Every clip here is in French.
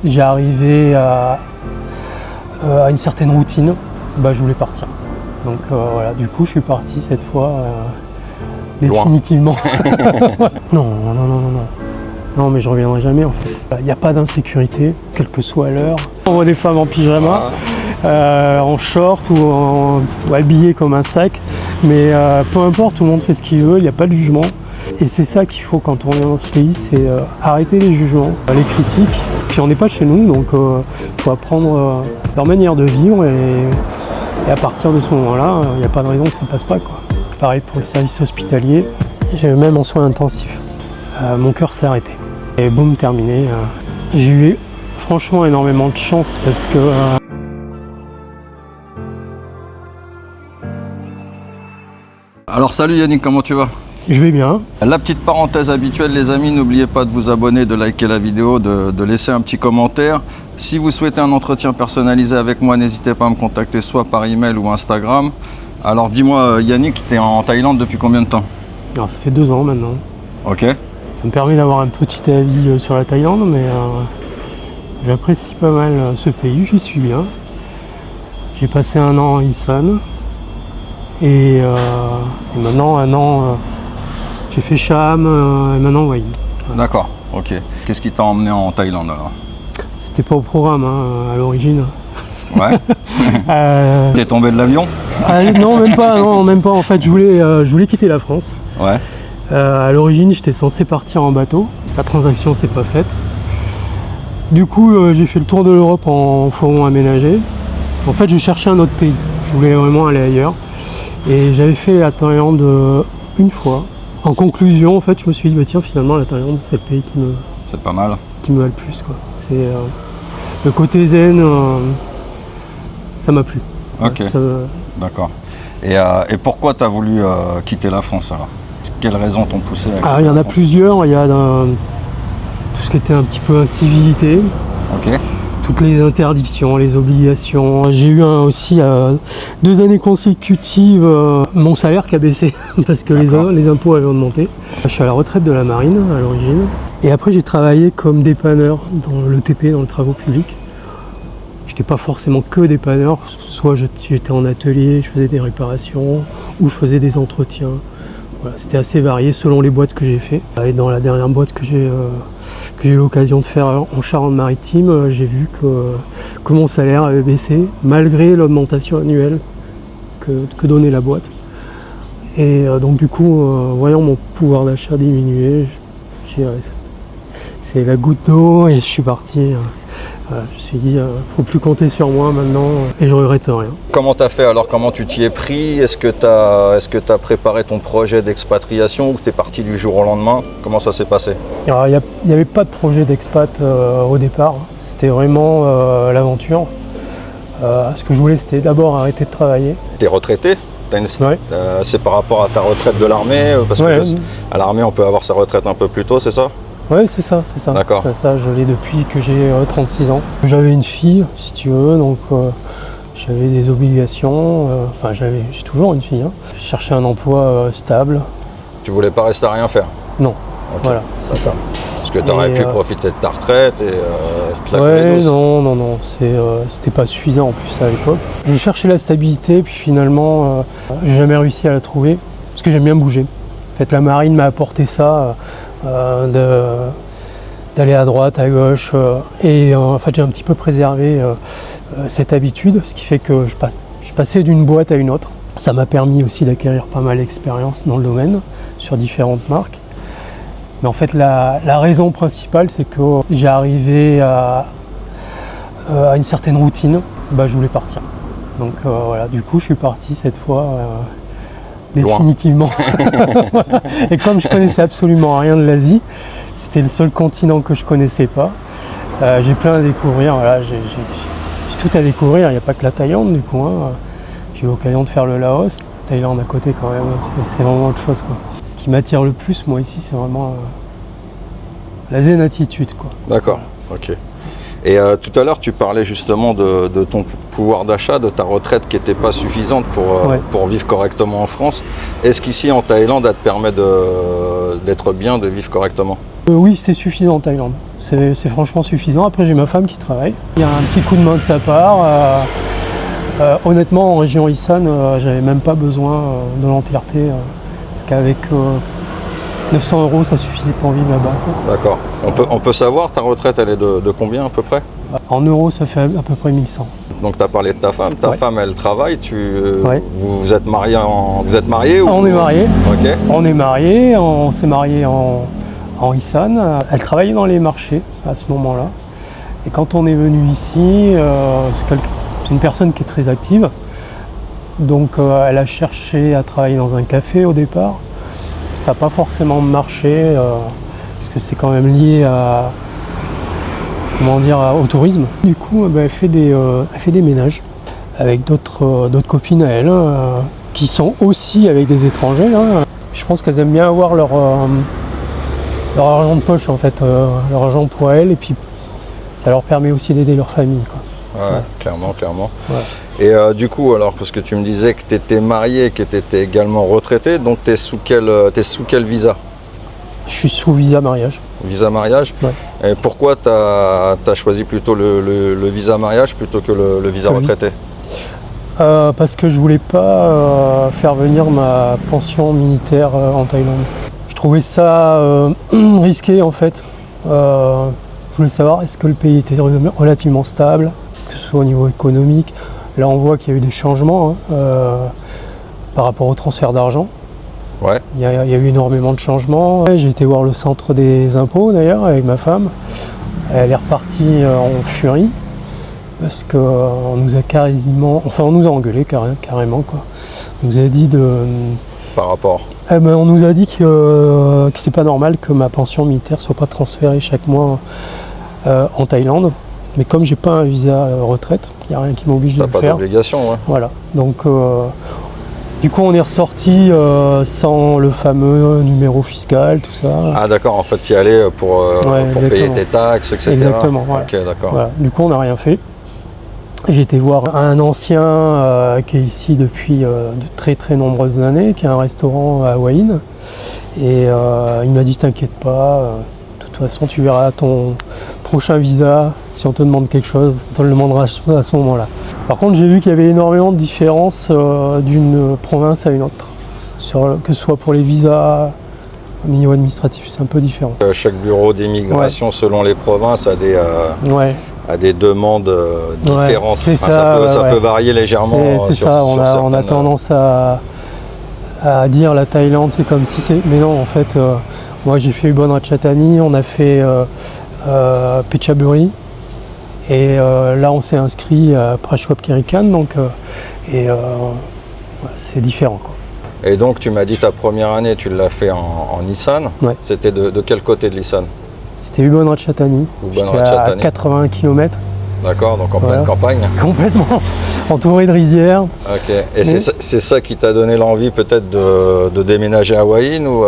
j'ai arrivé à une certaine routine, je voulais partir. Donc voilà, du coup je suis parti cette fois définitivement. Non, mais je reviendrai jamais en fait. Il n'y a pas d'insécurité, quelle que soit l'heure. On voit des femmes en pyjama, en short ou habillées comme un sac, mais peu importe, tout le monde fait ce qu'il veut, il n'y a pas de jugement. Et c'est ça qu'il faut quand on vient dans ce pays, c'est arrêter les jugements, les critiques. Puis on n'est pas chez nous, donc il faut apprendre leur manière de vivre et à partir de ce moment-là, il n'y a pas de raison que ça ne passe pas, quoi. Pareil pour le service hospitalier, j'ai même en soins intensifs. Mon cœur s'est arrêté. Et boum, terminé. J'ai eu franchement énormément de chance parce que Alors salut Yannick, comment tu vas? je vais bien. La petite parenthèse habituelle les amis, n'oubliez pas de vous abonner, de liker la vidéo, de laisser un petit commentaire. Si vous souhaitez un entretien personnalisé avec moi, n'hésitez pas à me contacter soit par email ou Instagram. Alors dis-moi Yannick, tu es en Thaïlande depuis combien de temps? Alors ça fait 2 ans maintenant. Ok. Ça me permet d'avoir un petit avis sur la Thaïlande, mais j'apprécie pas mal ce pays, j'y suis bien. J'ai passé 1 an à Isan et maintenant 1 an j'ai fait Cham et maintenant Wai. D'accord, ok. Qu'est-ce qui t'a emmené en Thaïlande alors? C'était pas au programme à l'origine. Ouais. T'es tombé de l'avion? Non, même pas. En fait, je voulais quitter la France. Ouais. À l'origine, j'étais censé partir en bateau. La transaction s'est pas faite. Du coup, j'ai fait le tour de l'Europe en fourgon aménagé. En fait, je cherchais un autre pays. Je voulais vraiment aller ailleurs. Et j'avais fait la Thaïlande une fois. En conclusion, en fait, je me suis dit, tiens, finalement, la Thaïlande, c'est le pays C'est pas mal. qui me va le plus, quoi. C'est le côté zen, ça m'a plu. Ok. Ouais, D'accord. Et pourquoi tu as voulu quitter la France alors? Quelles raisons t'ont poussé à quitter il y en la a France? plusieurs. Il y a tout ce qui était un petit peu incivilité, Ok. toutes les interdictions, les obligations. J'ai eu aussi 2 années consécutives mon salaire qui a baissé parce que les impôts avaient augmenté. Je suis à la retraite de la marine à l'origine. Et après j'ai travaillé comme dépanneur dans l'ETP, dans le travaux publics. J'étais pas forcément que dépanneur, soit j'étais en atelier, je faisais des réparations ou je faisais des entretiens. Voilà, c'était assez varié selon les boîtes que j'ai fait. Et dans la dernière boîte que j'ai eu l'occasion de faire en Charente-Maritime, j'ai vu que mon salaire avait baissé malgré l'augmentation annuelle que donnait la boîte. Et donc du coup, voyant mon pouvoir d'achat diminuer, c'est la goutte d'eau et je suis parti. Voilà, je me suis dit, faut plus compter sur moi maintenant et je regrette rien. Comment tu as fait alors? Comment tu t'y es pris? Est-ce que tu as préparé ton projet d'expatriation ou tu es parti du jour au lendemain? Comment ça s'est passé? Alors, il n'y avait pas de projet d'expat au départ. C'était vraiment l'aventure. Ce que je voulais, c'était d'abord arrêter de travailler. Tu es retraité? Ouais. C'est par rapport à ta retraite de l'armée? Parce que à l'armée, on peut avoir sa retraite un peu plus tôt, c'est ça? Oui, c'est ça. D'accord. Ça, je l'ai depuis que j'ai 36 ans. J'avais une fille, si tu veux, donc j'avais des obligations. J'ai toujours une fille. Hein. Je cherchais un emploi stable. Tu voulais pas rester à rien faire? Non. Okay. Voilà, c'est ça. Parce que tu aurais pu profiter de ta retraite et te la couler douce. Non, c'était pas suffisant en plus à l'époque. Je cherchais la stabilité, puis finalement, j'ai jamais réussi à la trouver, parce que j'aime bien bouger. En fait, la marine m'a apporté ça, d'aller à droite, à gauche, et en fait, j'ai un petit peu préservé cette habitude, ce qui fait que je passais d'une boîte à une autre. Ça m'a permis aussi d'acquérir pas mal d'expérience dans le domaine, sur différentes marques. Mais en fait, la raison principale, c'est que j'ai arrivé à une certaine routine, je voulais partir. Donc voilà, du coup, je suis parti cette fois définitivement. Et comme je connaissais absolument rien de l'Asie, c'était le seul continent que je connaissais pas. J'ai plein à découvrir. Voilà, j'ai tout à découvrir. Il n'y a pas que la Thaïlande du coup. J'ai eu l'occasion de faire le Laos, la Thaïlande à côté quand même. C'est vraiment autre chose, quoi. Ce qui m'attire le plus, moi, ici, c'est vraiment la zen attitude, quoi. D'accord, ok. Et tout à l'heure, tu parlais justement de ton pouvoir d'achat, de ta retraite qui n'était pas suffisante pour vivre correctement en France. Est-ce qu'ici, en Thaïlande, ça te permet d'être bien, de vivre correctement? Oui, c'est suffisant en Thaïlande. c'est franchement suffisant. Après, j'ai ma femme qui travaille. Il y a un petit coup de main de sa part. Honnêtement, en région Isan, j'avais même pas besoin de l'entièreté. Parce qu'avec 900 €, ça suffisait pour vivre là-bas. D'accord. On peut savoir, ta retraite, elle est de combien à peu près? En euros, ça fait à peu près 1100. Donc tu as parlé de ta femme. Ta Ouais. femme, elle travaille. Ouais. Vous êtes mariés vous êtes mariés ou... On est mariés. Ok. On est mariés, on s'est mariés en Isan. Elle travaillait dans les marchés à ce moment-là. Et quand on est venu ici, c'est une personne qui est très active. Donc elle a cherché à travailler dans un café au départ. Ça n'a pas forcément marché, parce que c'est quand même lié à, au tourisme. Du coup, elle fait des ménages avec d'autres copines à elle, qui sont aussi avec des étrangers. Hein. Je pense qu'elles aiment bien avoir leur argent de poche, en fait, leur argent pour elles, et puis ça leur permet aussi d'aider leur famille, quoi. Ouais, clairement. Ouais. Et du coup, alors, parce que tu me disais que tu étais marié, que tu étais également retraité, donc tu es sous quel visa? Je suis sous visa mariage. Visa mariage? Ouais. Et pourquoi tu as choisi plutôt le visa mariage plutôt que le visa retraité? Parce que je voulais pas faire venir ma pension militaire en Thaïlande. Je trouvais ça risqué, en fait. Je voulais savoir, est-ce que le pays était relativement stable, que ce soit au niveau économique. Là, on voit qu'il y a eu des changements par rapport au transfert d'argent. Ouais. Il y a eu énormément de changements. J'ai été voir le centre des impôts, d'ailleurs, avec ma femme. Elle est repartie en furie, parce qu'on nous a on nous a engueulé carrément, quoi. On nous a dit Par rapport? on nous a dit que c'est pas normal que ma pension militaire soit pas transférée chaque mois en Thaïlande. Mais comme j'ai pas un visa retraite, il n'y a rien qui m'oblige de le T'as pas faire. d'obligation, ouais. Voilà. Donc du coup on est ressorti sans le fameux numéro fiscal, tout ça. Ah d'accord, en fait tu y allais pour payer tes taxes, etc. Exactement, voilà. Ok, d'accord. Voilà. Du coup on n'a rien fait. J'ai été voir un ancien qui est ici depuis de très très nombreuses années, qui a un restaurant à Hua Hin. Et il m'a dit t'inquiète pas, de toute façon tu verras ton prochain visa, si on te demande quelque chose, on te le demandera à ce moment-là. Par contre j'ai vu qu'il y avait énormément de différences d'une province à une autre, que ce soit pour les visas, au niveau administratif c'est un peu différent. Chaque bureau d'immigration selon les provinces a des demandes différentes. C'est ça, ça peut varier légèrement. C'est ça, on a tendance à dire la Thaïlande c'est comme si c'est... Mais non, en fait, moi j'ai fait Ubon Ratchathani, on a fait Phetchaburi, et là on s'est inscrit à Prachuap Khiri Khan, donc c'est différent, quoi. Et donc tu m'as dit ta première année tu l'as fait en Isan. Ouais. C'était de quel côté de l'Isan? C'était Ubon Ratchathani, j'étais à 80 km. D'accord, donc en pleine campagne. Complètement, entouré de rizières. Ok, et c'est ça qui t'a donné l'envie peut-être de déménager à Hua Hin, ou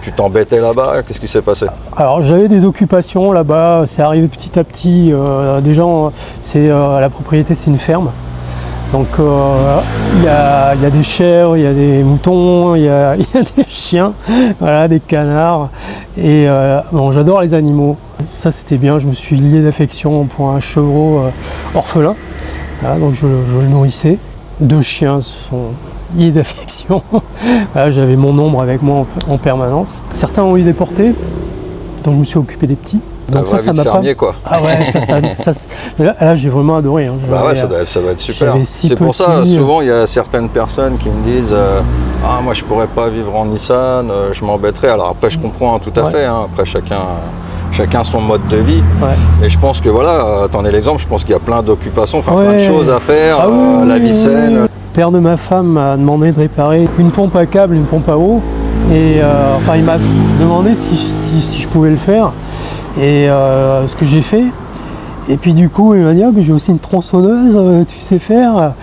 tu t'embêtais là-bas? Qu'est-ce qui s'est passé? Alors j'avais des occupations là-bas, c'est arrivé petit à petit. Déjà, la propriété c'est une ferme. Donc il y a des chèvres, il y a des moutons, il y a des chiens, voilà, des canards. Et bon, j'adore les animaux. Ça c'était bien, je me suis lié d'affection pour un chevreau orphelin. Voilà, donc je le nourrissais. 2 chiens sont liés d'affection. Voilà, j'avais mon ombre avec moi en permanence. Certains ont eu des portées, donc je me suis occupé des petits. Donc ça m'a fermier, quoi. Ah ouais, là j'ai vraiment adoré. Hein. Bah ouais, ça doit être super. C'est pour ça, souvent il y a certaines personnes qui me disent ah moi je pourrais pas vivre en Isan, je m'embêterais. Alors après je comprends tout à fait, hein. Après chacun son mode de vie. Ouais. Mais je pense que voilà, t'en es l'exemple, je pense qu'il y a plein d'occupations, plein de choses à faire, la vie saine. Le père de ma femme m'a demandé de réparer une pompe à câble, une pompe à eau. Et enfin il m'a demandé si je pouvais le faire. Et ce que j'ai fait, et puis du coup il m'a dit mais j'ai aussi une tronçonneuse, tu sais faire.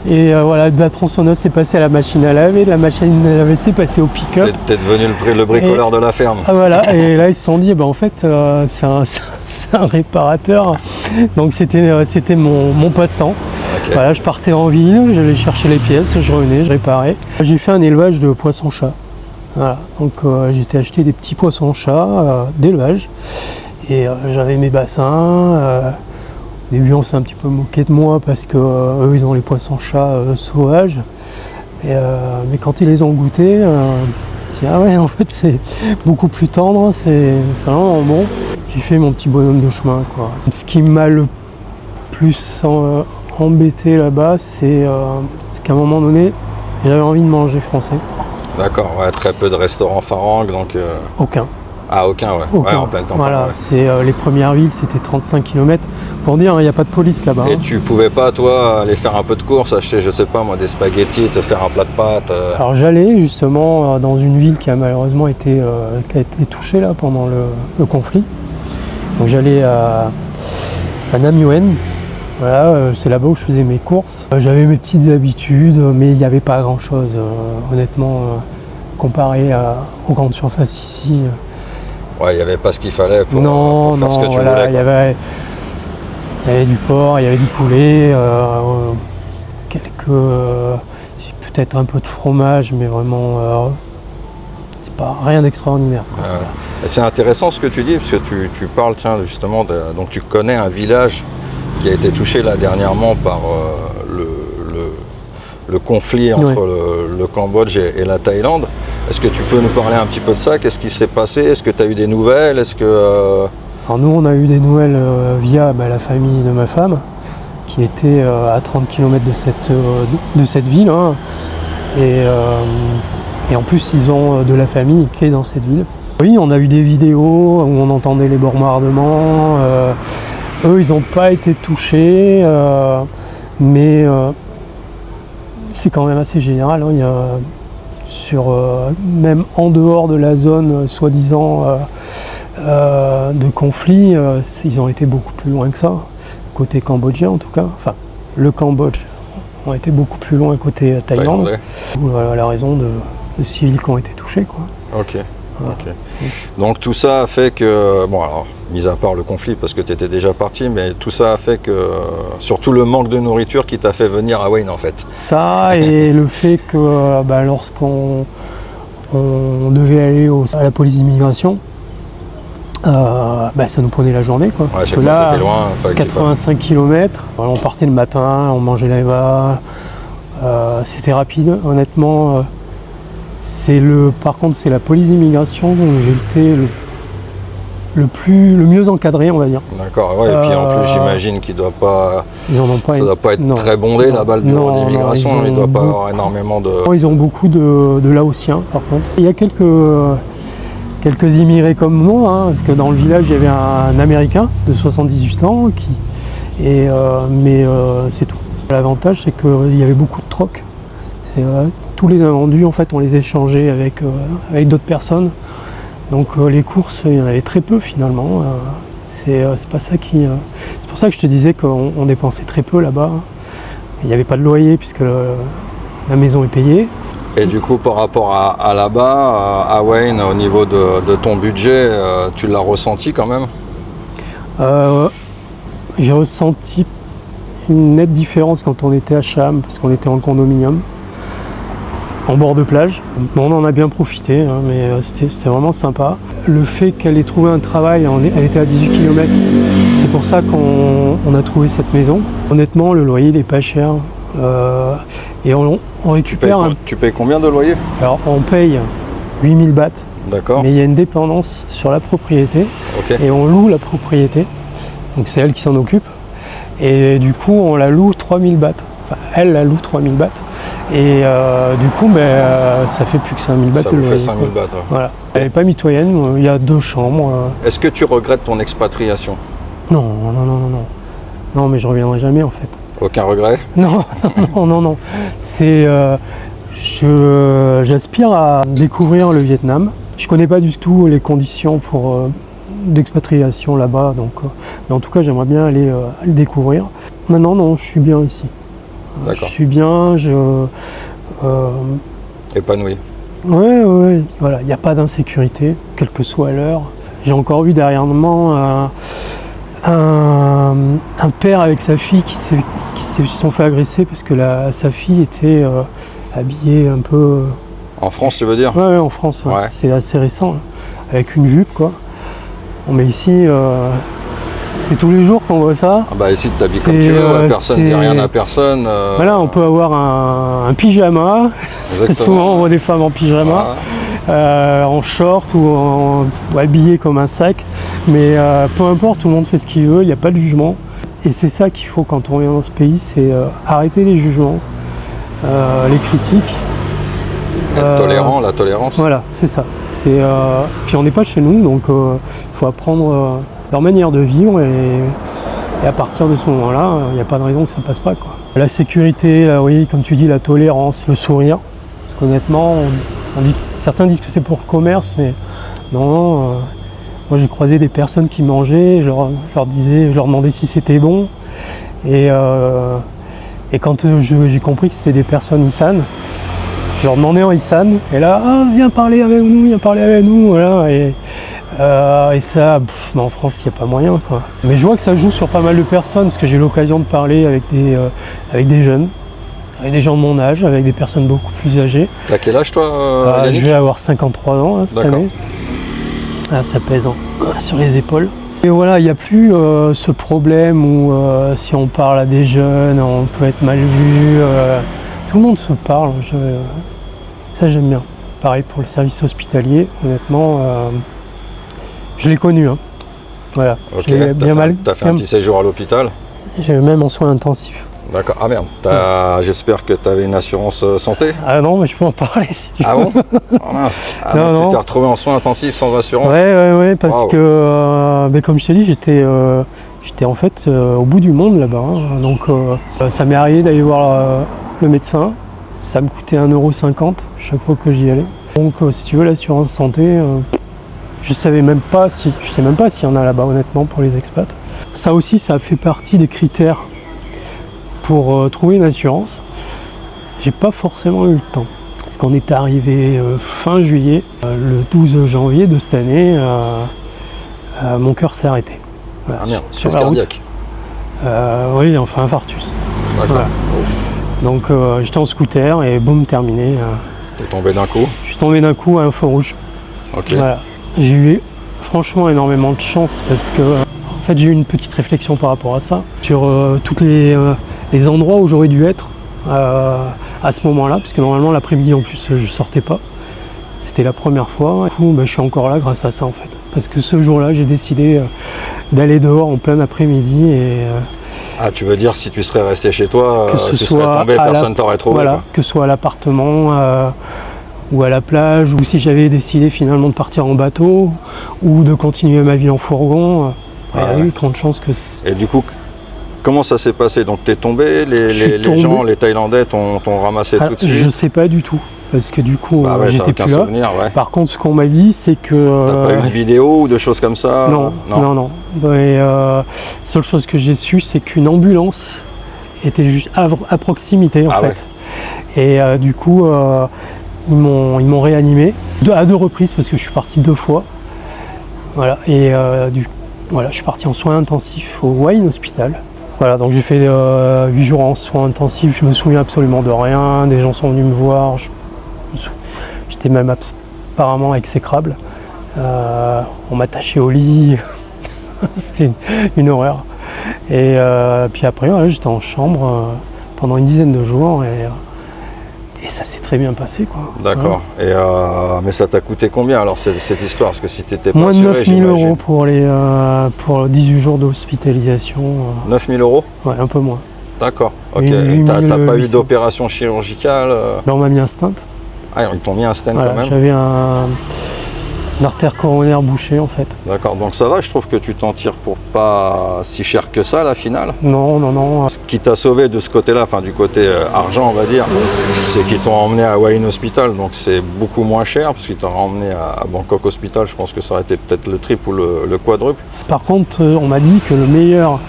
Et voilà, de la tronçonneuse c'est passé à la machine à laver, de la machine à laver c'est passé au pick-up. T'es devenu le bricoleur de la ferme. Ah, voilà, et là ils se sont dit en fait c'est un réparateur, donc c'était mon passe-temps. Okay. Voilà, je partais en ville, j'allais chercher les pièces, je revenais, je réparais. J'ai fait un élevage de poissons-chats. Voilà, donc j'ai acheté des petits poissons-chats d'élevage, Et j'avais mes bassins. Au début, on s'est un petit peu moqué de moi parce que eux, ils ont les poissons-chats sauvages. Mais quand ils les ont goûtés, je dis, ah ouais, en fait, c'est beaucoup plus tendre, c'est vraiment bon. J'ai fait mon petit bonhomme de chemin, quoi. Ce qui m'a le plus embêté là-bas, c'est qu'à un moment donné, j'avais envie de manger français. D'accord, ouais, très peu de restaurants Farang, donc... Aucun. Ah, aucun, ouais. Aucun. Ouais, en pleine campagne. Voilà, Ouais. c'est les premières villes, c'était 35 km. Pour dire, il n'y a pas de police là-bas. Et tu pouvais pas, toi, aller faire un peu de course, acheter, je sais pas moi, des spaghettis, te faire un plat de pâtes Alors j'allais justement dans une ville qui a malheureusement été, touchée là pendant le conflit. Donc j'allais à Nam Nguyen. Voilà, c'est là-bas où je faisais mes courses. J'avais mes petites habitudes, mais il n'y avait pas grand-chose, honnêtement, comparé aux grandes surfaces ici. Ouais, il n'y avait pas ce qu'il fallait pour faire ce que tu voilà, voulais. Il y avait du porc, il y avait du poulet, peut-être un peu de fromage, mais vraiment, c'est pas rien d'extraordinaire. Et c'est intéressant ce que tu dis, parce que tu parles, tiens, justement, donc tu connais un village qui a été touché là dernièrement par le conflit entre le Cambodge et la Thaïlande. Est-ce que tu peux nous parler un petit peu de ça? Qu'est-ce qui s'est passé? Est-ce que tu as eu des nouvelles? Alors nous, on a eu des nouvelles via la famille de ma femme, qui était à 30 km de cette ville. Hein. Et en plus, ils ont de la famille qui est dans cette ville. Oui, on a eu des vidéos où on entendait les bombardements. Eux, ils n'ont pas été touchés, mais c'est quand même assez général. Hein. Il y a, même en dehors de la zone soi-disant de conflit, ils ont été beaucoup plus loin que ça, côté cambodgien en tout cas. Enfin, le Cambodge ont été beaucoup plus loin côté Thaïlande. Voilà la raison de civils qui ont été touchés, quoi. Ok. Okay. Donc tout ça a fait que, bon alors, mis à part le conflit parce que tu étais déjà parti, mais tout ça a fait que, surtout le manque de nourriture qui t'a fait venir à Wayne en fait. Ça et le fait que lorsqu'on devait aller à la police d'immigration, ça nous prenait la journée, quoi. Ouais, parce que là, c'était loin, 85 km, on partait le matin, on mangeait là-bas, c'était rapide, honnêtement. Par contre, c'est la police d'immigration où j'ai été le mieux encadré, on va dire. D'accord, ouais, et puis en plus, j'imagine qu'il doit pas. Ils en ont pas. Ça doit pas être très bondé là-bas, le bureau d'immigration. Il doit pas avoir énormément de. Ils ont beaucoup de Laotiens, par contre. Il y a quelques immigrés comme moi, hein, parce que dans le village, il y avait un Américain de 78 ans, mais c'est tout. L'avantage, c'est qu'il y avait beaucoup de trocs. Tous les invendus, en fait, on les échangeait avec d'autres personnes. Donc les courses, il y en avait très peu finalement. C'est pas ça qui. C'est pour ça que je te disais qu'on dépensait très peu là-bas. Il n'y avait pas de loyer puisque la maison est payée. Et du coup, par rapport à là-bas, à Wayne, au niveau de ton budget, tu l'as ressenti quand même? J'ai ressenti une nette différence quand on était à Cham, parce qu'on était en condominium, en bord de plage. Bon, on en a bien profité, hein, mais c'était vraiment sympa. Le fait qu'elle ait trouvé un travail, elle était à 18 km, c'est pour ça qu'on a trouvé cette maison. Honnêtement, le loyer il est pas cher. Et on récupère... Tu payes combien de loyer? Alors, on paye 8000 bahts. D'accord. Mais il y a une dépendance sur la propriété. Okay. Et on loue la propriété. Donc c'est elle qui s'en occupe. Et du coup, on la loue 3000 bahts. Enfin, elle la loue 3000 bahts. Et du coup, ça fait plus que 5000 bahts. Ça vous fait 5000 bahts. Ouais. Voilà. Elle n'est pas mitoyenne, il y a 2 chambres. Est-ce que tu regrettes ton expatriation? Non. Non, mais je reviendrai jamais en fait. Aucun regret? Non. C'est... j'aspire à découvrir le Vietnam. Je connais pas du tout les conditions d'expatriation là-bas, donc, mais en tout cas j'aimerais bien aller le découvrir. Maintenant non, je suis bien ici. Je suis bien, épanoui. Ouais, voilà, il n'y a pas d'insécurité, quelle que soit l'heure. J'ai encore vu derrière moi un père avec sa fille qui se sont fait agresser parce que sa fille était habillée un peu... En France, tu veux dire? Ouais, en France, ouais. C'est assez récent, là, avec une jupe, quoi. Mais ici, c'est tous les jours qu'on voit ça. Ah bah ici, tu t'habilles comme tu veux, personne ne dit rien à personne. Voilà, on peut avoir un pyjama. Souvent, on voit des femmes en pyjama, en short ou habillées comme un sac. Mais peu importe, tout le monde fait ce qu'il veut, il n'y a pas de jugement. Et c'est ça qu'il faut quand on vient dans ce pays, c'est arrêter les jugements, les critiques. Être tolérant, la tolérance. Voilà, c'est ça. Puis on n'est pas chez nous, donc il faut apprendre leur manière de vivre et à partir de ce moment-là, il n'y a pas de raison que ça ne passe pas, quoi. La sécurité, oui, comme tu dis, la tolérance, le sourire. Parce qu'honnêtement, certains disent que c'est pour le commerce, mais non. Moi, j'ai croisé des personnes qui mangeaient, je leur demandais si c'était bon. Et quand j'ai compris que c'était des personnes Issan, je leur demandais en Issan, et là, viens parler avec nous, voilà. Et ça, en France, il n'y a pas moyen, quoi. Mais je vois que ça joue sur pas mal de personnes, parce que j'ai eu l'occasion de parler avec des jeunes, avec des gens de mon âge, avec des personnes beaucoup plus âgées. T'as quel âge, toi, Yannick ? Je vais avoir 53 ans cette année. Ça pèse sur les épaules. Et voilà, il n'y a plus ce problème où si on parle à des jeunes, on peut être mal vu. Tout le monde se parle. Ça, j'aime bien. Pareil pour le service hospitalier, honnêtement, je l'ai connu. Voilà. Okay. T'as fait un petit séjour à l'hôpital ? J'ai même en soins intensifs. D'accord. Ah merde, j'espère que tu avais une assurance santé ? Ah non, mais je peux en parler si tu veux. Ah bon ? Oh mince. Non. Tu t'es retrouvé en soins intensifs sans assurance ? Ouais, parce que, comme je t'ai dit, j'étais en fait au bout du monde là-bas. Hein. Donc ça m'est arrivé d'aller voir le médecin. Ça me coûtait 1,50 € chaque fois que j'y allais. Donc si tu veux, l'assurance santé, je sais même pas s'il y en a là-bas, honnêtement, pour les expats. Ça aussi, ça fait partie des critères pour trouver une assurance. J'ai pas forcément eu le temps. Parce qu'on est arrivé fin juillet, le 12 janvier de cette année, mon cœur s'est arrêté. Voilà, ah merde, sur crise cardiaque. Oui, enfin infarctus. D'accord. Voilà. Donc j'étais en scooter et boum, terminé. T'es tombé d'un coup ? Je suis tombé d'un coup à un feu rouge. Ok. Voilà. J'ai eu franchement énormément de chance parce que en fait j'ai eu une petite réflexion par rapport à ça sur tous les endroits où j'aurais dû être à ce moment-là, parce que normalement l'après-midi en plus je sortais pas. C'était la première fois. Du coup, je suis encore là grâce à ça en fait. Parce que ce jour-là j'ai décidé d'aller dehors en plein après-midi et ah, tu veux dire si tu serais resté chez toi, tu serais tombé, personne t'aurait trouvé. Voilà, que ce soit à l'appartement ou à la plage, ou si j'avais décidé finalement de partir en bateau ou de continuer ma vie en fourgon, il y a eu grande chance que... Et du coup, comment ça s'est passé? Donc tu es tombé, les gens, les Thaïlandais t'ont ramassé tout de suite? Je sais pas du tout, parce que du coup j'étais plus là. Souvenir, ouais. Par contre, ce qu'on m'a dit, c'est que... T'as pas eu de vidéo ou de choses comme ça? Non. Et seule chose que j'ai su, c'est qu'une ambulance était juste à proximité en fait. Ouais. Et du coup, ils m'ont réanimé à 2 reprises parce que je suis parti 2 fois. Voilà. Et voilà, je suis parti en soins intensifs au Wine Hospital. Voilà, donc j'ai fait 8 jours en soins intensifs. Je me souviens absolument de rien. Des gens sont venus me voir. J'étais même apparemment exécrable. On m'attachait au lit. C'était une horreur. Et puis après, voilà, j'étais en chambre pendant une dizaine de jours et ça s'est très bien passé, quoi. D'accord. Ouais. Mais ça t'a coûté combien alors cette histoire? Parce que si t'étais pas assuré, moins de 9 000 € pour 18 jours d'hospitalisation. 9 000 €? Ouais, un peu moins. D'accord. Ok. T'as pas eu d'opération chirurgicale? On m'a mis un stent. Ah, ils t'ont mis un stent voilà, quand même? J'avais une artère coronaire bouchée en fait. D'accord, donc ça va, je trouve que tu t'en tires pour pas si cher que ça la finale. Non. Ce qui t'a sauvé de ce côté-là, enfin du côté argent on va dire, c'est qu'ils t'ont emmené à Wine Hospital, donc c'est beaucoup moins cher, parce qu'ils t'ont emmené à Bangkok Hospital, je pense que ça aurait été peut-être le triple ou le quadruple. Par contre, on m'a dit que le meilleur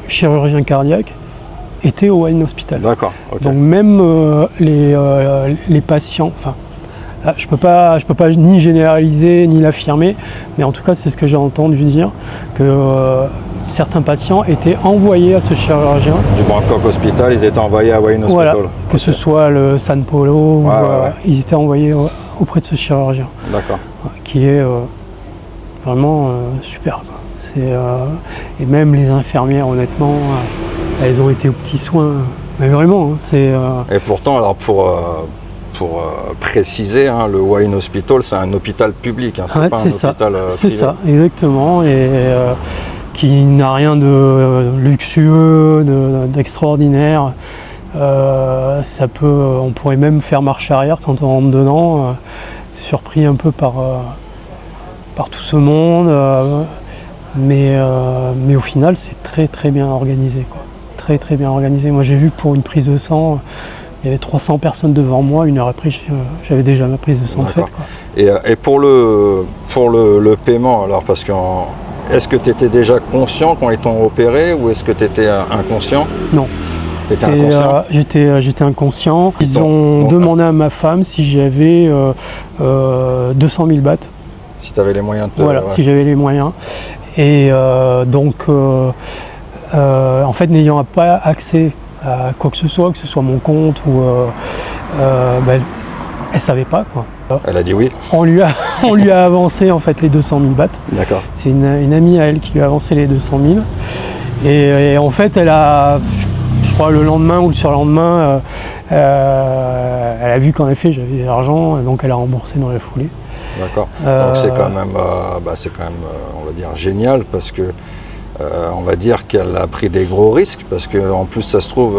chirurgien cardiaque était au Wine Hospital. D'accord, ok. Donc même les patients, enfin, je peux pas ni généraliser ni l'affirmer, mais en tout cas c'est ce que j'ai entendu dire, que certains patients étaient envoyés à ce chirurgien. Du Bangkok Hospital, ils étaient envoyés à Wine Hospital. Voilà, que ce soit le San Polo, ils étaient envoyés auprès de ce chirurgien. D'accord. Qui est vraiment super, quoi. Et même les infirmières, honnêtement, elles ont été aux petits soins. Mais vraiment, hein, Et pourtant, alors pour préciser, hein, le Wine Hospital, c'est un hôpital public, hein, c'est pas un hôpital c'est privé. ça, exactement. Et qui n'a rien de luxueux, d'extraordinaire. On pourrait même faire marche arrière quand on rentre dedans, surpris un peu par tout ce monde. Mais au final, c'est très très bien organisé, quoi. Très très bien organisé. Moi, j'ai vu que pour une prise de sang, il y avait 300 personnes devant moi. 1 heure après, j'avais déjà ma prise de sang faite, quoi. Et pour le paiement, alors, parce que est-ce que tu étais déjà conscient quand ils t'ont opéré ou est-ce que tu étais inconscient? Non. T'étais inconscient? J'étais inconscient. Ils ont demandé à ma femme si j'avais 200 000 bahts. Si tu avais les moyens de Voilà, si j'avais les moyens. Et donc, en fait, n'ayant pas accès à quoi que ce soit mon compte ou elle savait pas, quoi. Elle a dit oui. On lui a avancé en fait les 200 000 bahts. D'accord. C'est une amie à elle qui lui a avancé les 200 000. Et en fait, elle a, je crois, le lendemain ou le surlendemain, elle a vu qu'en effet j'avais de l'argent, donc elle a remboursé dans la foulée. D'accord. Donc c'est quand même, on va dire, génial parce que on va dire qu'elle a pris des gros risques parce que en plus ça se trouve,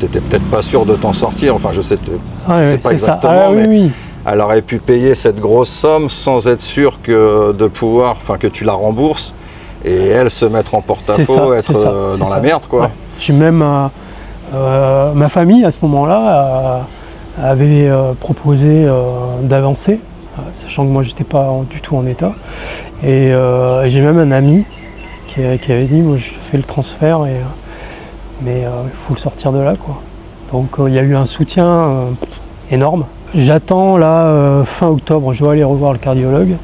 tu n'étais peut-être pas sûr de t'en sortir. Enfin, je sais pas exactement, mais oui. Elle aurait pu payer cette grosse somme sans être sûre que tu la rembourses et elle se mettre en porte-à-faux, être dans la merde, quoi. Ouais. J'ai même ma famille à ce moment-là avait proposé d'avancer, sachant que moi j'étais pas du tout en état. Et j'ai même un ami qui avait dit moi je fais le transfert mais il faut le sortir de là, quoi. Donc il y a eu un soutien énorme. J'attends là fin octobre, je dois aller revoir le cardiologue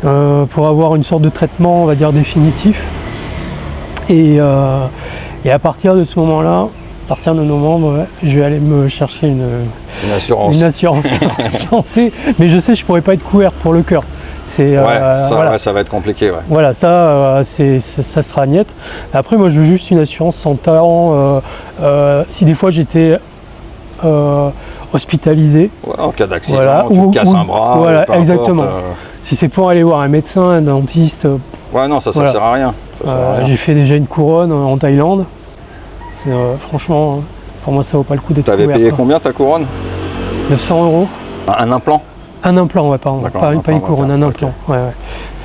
pour avoir une sorte de traitement, on va dire, définitif. Et à partir de ce moment-là, à partir de novembre, je vais aller me chercher une assurance santé. Mais je sais que je ne pourrais pas être couvert pour le cœur. Voilà. Ça va être compliqué. Ouais. Voilà, ça sera niette. Après, moi, je veux juste une assurance sans talent. Si des fois j'étais hospitalisé. Ouais, en cas d'accident, tu te casses un bras. Voilà, exactement. Si c'est pour aller voir un médecin, un dentiste. Ouais, non, ça sert à rien. J'ai fait déjà une couronne en Thaïlande. Franchement, pour moi, ça vaut pas le coup d'être couvert. Tu avais payé combien ta couronne? 900 €. Un implant? Un implant, ouais, pardon. Pas une couronne, un implant. Okay.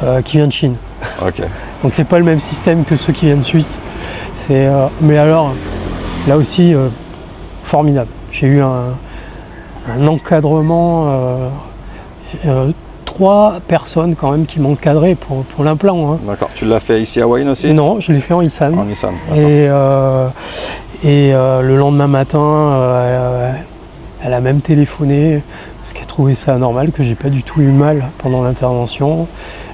Ouais. Qui vient de Chine. Ok. Donc c'est pas le même système que ceux qui viennent de Suisse. Mais alors, là aussi, formidable. J'ai eu un encadrement, 3 personnes quand même qui m'ont encadré pour l'implant. Hein. D'accord. Tu l'as fait ici à Wine aussi? Non, je l'ai fait en Isan. En Isan. Et le lendemain matin, elle a même téléphoné parce qu'elle trouvait ça normal, que j'ai pas du tout eu mal pendant l'intervention.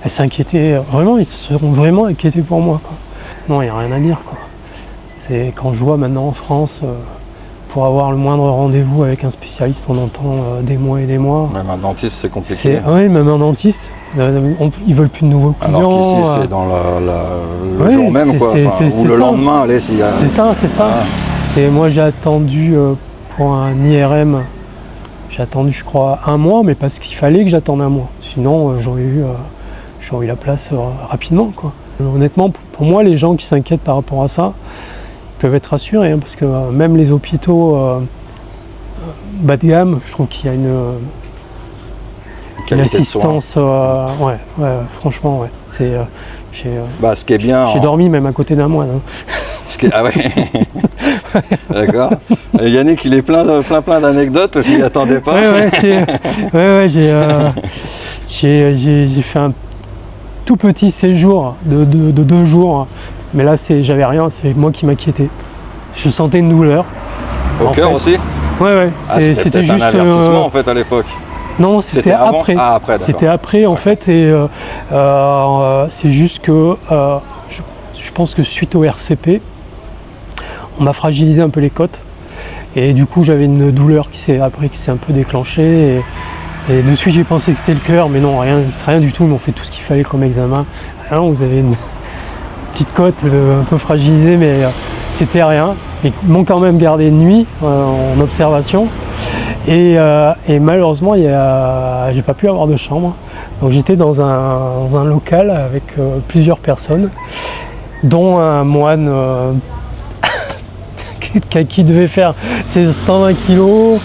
Elle s'inquiétait, vraiment, ils se sont vraiment inquiétés pour moi, quoi. Non, il n'y a rien à dire, quoi. C'est quand je vois maintenant en France, pour avoir le moindre rendez-vous avec un spécialiste, on entend des mois et des mois. Même un dentiste, c'est compliqué. Oui, même un dentiste. Ils veulent plus de nouveaux clients. Alors qu'ici, c'est dans le jour même, quoi. Ou le lendemain, allez, s'il y a... C'est ça. Moi, j'ai attendu pour un IRM, j'ai attendu, je crois, 1 mois, mais parce qu'il fallait que j'attende 1 mois. Sinon, j'aurais eu la place rapidement, quoi. Honnêtement, pour moi, les gens qui s'inquiètent par rapport à ça, peuvent être rassurés, hein, parce que même les hôpitaux bas de gamme, je trouve qu'il y a une assistance, franchement, ouais. Ce qui est bien. J'ai dormi même à côté d'un moine. Hein. Ah ouais. D'accord. Yannick, il est plein d'anecdotes, je m'y attendais pas. J'ai fait un tout petit séjour de 2 jours. Mais là, j'avais rien, c'est moi qui m'inquiétais. Je sentais une douleur. Au cœur aussi? Ouais. C'était juste un avertissement en fait à l'époque. Non, c'était après. Ah, après, d'accord. C'était après en fait, et c'est juste que je pense que suite au RCP, on m'a fragilisé un peu les côtes. Et du coup, j'avais une douleur qui s'est un peu déclenchée. Et de suite j'ai pensé que c'était le cœur, mais non, rien du tout. Ils m'ont fait tout ce qu'il fallait comme examen. Ah non, vous avez une petite côte un peu fragilisée, mais c'était rien. Ils m'ont quand même gardé de nuit en observation. Et malheureusement, j'ai pas pu avoir de chambre. Donc j'étais dans un local avec plusieurs personnes, dont un moine qui devait faire ses 120 kilos.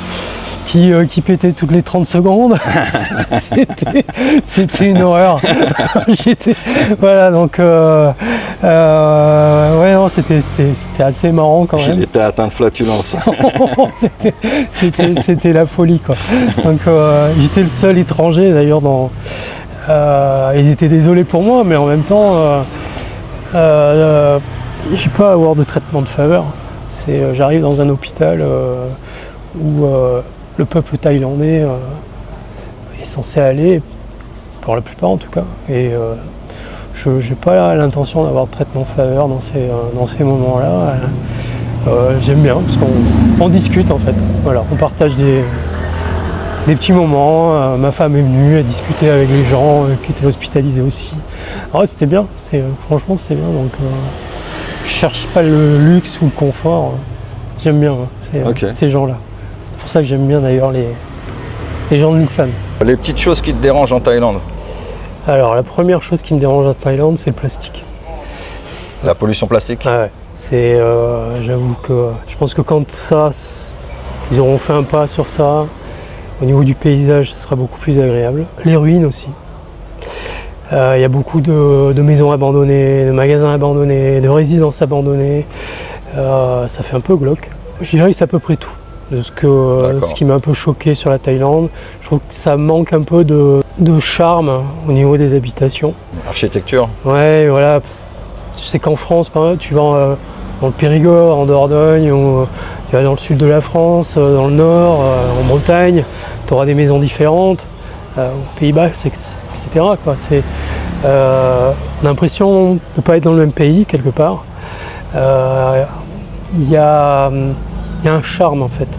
Qui pétait toutes les 30 secondes. C'était une horreur. Voilà, donc ouais, non, c'était assez marrant quand même. Il était atteint de flatulence. C'était la folie, quoi. Donc j'étais le seul étranger d'ailleurs dans. Ils étaient désolés pour moi, mais en même temps, j'ai pas à avoir de traitement de faveur. J'arrive dans un hôpital où le peuple thaïlandais est censé aller, pour la plupart en tout cas, et je n'ai pas l'intention d'avoir de traitement de faveur dans ces moments-là. J'aime bien, parce qu'on discute en fait, voilà, on partage des petits moments. Ma femme est venue, elle discutait avec les gens qui étaient hospitalisés aussi. Alors c'était bien, franchement c'était bien, donc je cherche pas le luxe ou le confort, j'aime bien ces gens-là. C'est pour ça que j'aime bien d'ailleurs les gens de Nissan. Les petites choses qui te dérangent en Thaïlande? Alors la première chose qui me dérange en Thaïlande, c'est le plastique. La pollution plastique? Ah ouais, j'avoue que je pense que quand ils auront fait un pas sur ça, au niveau du paysage, ça sera beaucoup plus agréable. Les ruines aussi. Il y a beaucoup de maisons abandonnées, de magasins abandonnés, de résidences abandonnées. Ça fait un peu glauque. Je dirais que c'est à peu près tout. Ce qui m'a un peu choqué sur la Thaïlande. Je trouve que ça manque un peu de charme au niveau des habitations. Architecture? Ouais, voilà. Je sais qu'en France, par exemple, tu vas dans le Périgord, en Dordogne, ou tu vas dans le sud de la France, dans le nord, en Bretagne, tu auras des maisons différentes. Aux Pays-Bas, etc. quoi. On a l'impression de ne pas être dans le même pays, quelque part. Il y a un charme, en fait.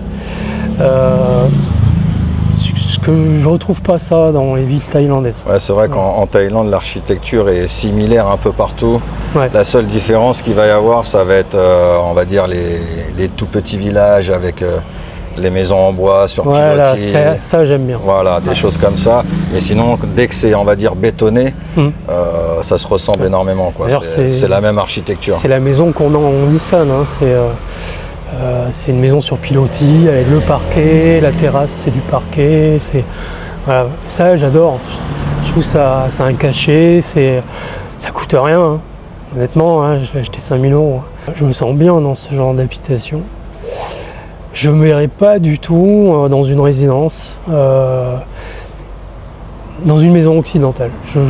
Ce que je retrouve pas ça dans les villes thaïlandaises. Ouais, c'est vrai qu'en Thaïlande, l'architecture est similaire un peu partout. Ouais. La seule différence qu'il va y avoir, ça va être, on va dire, les tout petits villages avec les maisons en bois sur pilotis. Voilà, ça j'aime bien. Voilà, des choses comme ça. Mais sinon, dès que c'est, on va dire, bétonné, ça se ressemble énormément, quoi. C'est la même architecture. C'est la maison qu'on a en Nissan. Hein. C'est une maison sur pilotis avec le parquet, la terrasse c'est du parquet. Voilà. Ça j'adore. Je trouve ça a un cachet, ça coûte rien. Hein. Honnêtement, hein, je l'ai acheté 5 000 €. Je me sens bien dans ce genre d'habitation. Je ne me verrais pas du tout dans une résidence, dans une maison occidentale. Je ne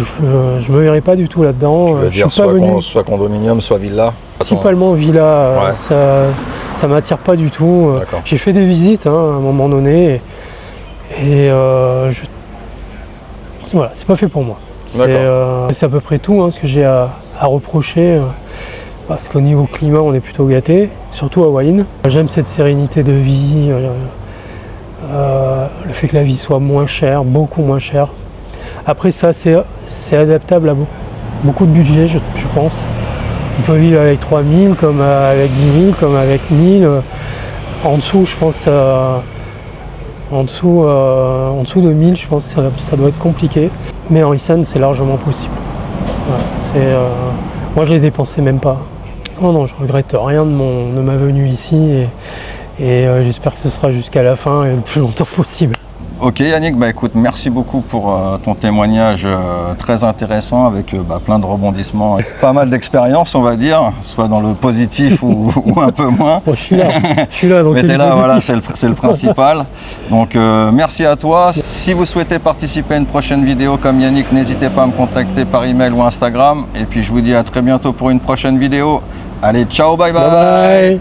me verrais pas du tout là-dedans. Tu veux dire soit condominium, soit villa? Principalement villa, ouais. Ça ne m'attire pas du tout. J'ai fait des visites hein, à un moment donné et voilà, c'est pas fait pour moi. C'est à peu près tout hein, ce que j'ai à reprocher. Parce qu'au niveau climat, on est plutôt gâté, surtout à Hualien. J'aime cette sérénité de vie, le fait que la vie soit moins chère, beaucoup moins chère. Après ça, c'est adaptable à beaucoup de budgets, je pense. On peut vivre avec 3 000, comme avec 10 000, comme avec 1 000. En dessous, je pense, en dessous de 1 000, je pense que ça doit être compliqué. Mais en Nissan, c'est largement possible. Voilà, moi, je les dépensais même pas. Non, je regrette rien de ma venue ici et j'espère que ce sera jusqu'à la fin et le plus longtemps possible. Ok Yannick, écoute, merci beaucoup pour ton témoignage très intéressant avec plein de rebondissements, pas mal d'expérience on va dire, soit dans le positif ou un peu moins. Bon, je suis là, donc mais t'es là, voilà, c'est le principal. Donc merci à toi. Si vous souhaitez participer à une prochaine vidéo comme Yannick, n'hésitez pas à me contacter par email ou Instagram. Et puis je vous dis à très bientôt pour une prochaine vidéo. Allez, ciao, bye bye.